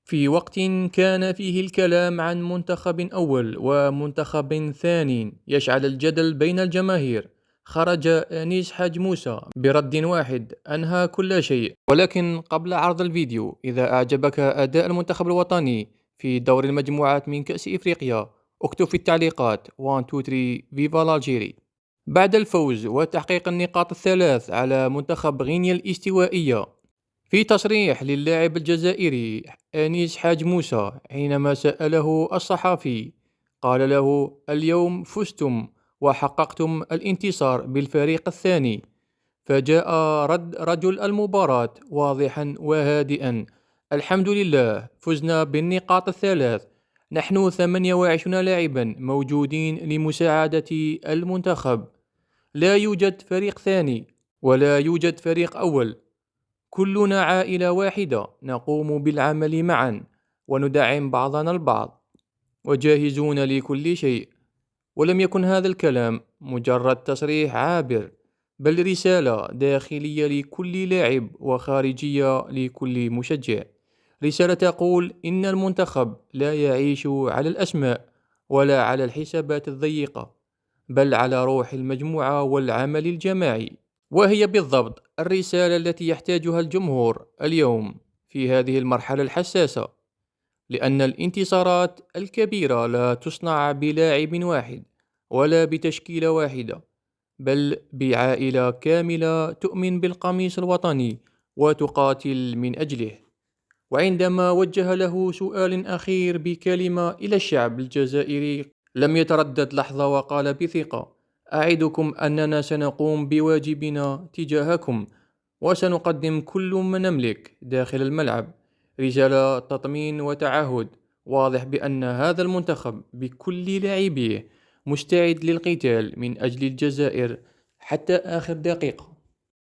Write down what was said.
في وقت كان فيه الكلام عن منتخب أول ومنتخب ثاني يشعل الجدل بين الجماهير، خرج أنيس حاج موسى برد واحد أنهى كل شيء. ولكن قبل عرض الفيديو، إذا أعجبك أداء المنتخب الوطني في دور المجموعات من كأس إفريقيا، اكتب في التعليقات 1 2 3 فيفا الجيري. بعد الفوز وتحقيق النقاط الثلاث على منتخب غينيا الاستوائية، في تصريح للاعب الجزائري أنيس حاج موسى حينما سأله الصحافي، قال له: اليوم فزتم وحققتم الانتصار بالفريق الثاني. فجاء رد رجل المباراة واضحا وهادئا: الحمد لله، فزنا بالنقاط الثلاث. نحن 28 لاعبا موجودين لمساعدة المنتخب. لا يوجد فريق ثاني ولا يوجد فريق أول. كلنا عائلة واحدة، نقوم بالعمل معا وندعم بعضنا البعض وجاهزون لكل شيء. ولم يكن هذا الكلام مجرد تصريح عابر، بل رسالة داخلية لكل لاعب وخارجية لكل مشجع. رسالة تقول إن المنتخب لا يعيش على الأسماء ولا على الحسابات الضيقة، بل على روح المجموعة والعمل الجماعي. وهي بالضبط الرسالة التي يحتاجها الجمهور اليوم في هذه المرحلة الحساسة، لأن الانتصارات الكبيرة لا تصنع بلاعب واحد ولا بتشكيلة واحدة، بل بعائلة كاملة تؤمن بالقميص الوطني وتقاتل من أجله. وعندما وجه له سؤال أخير بكلمة إلى الشعب الجزائري، لم يتردد لحظة وقال بثقة: أعدكم أننا سنقوم بواجبنا تجاهكم وسنقدم كل ما نملك داخل الملعب. رسالة تطمين وتعهد واضح بأن هذا المنتخب بكل لاعبيه مستعد للقتال من أجل الجزائر حتى آخر دقيقة.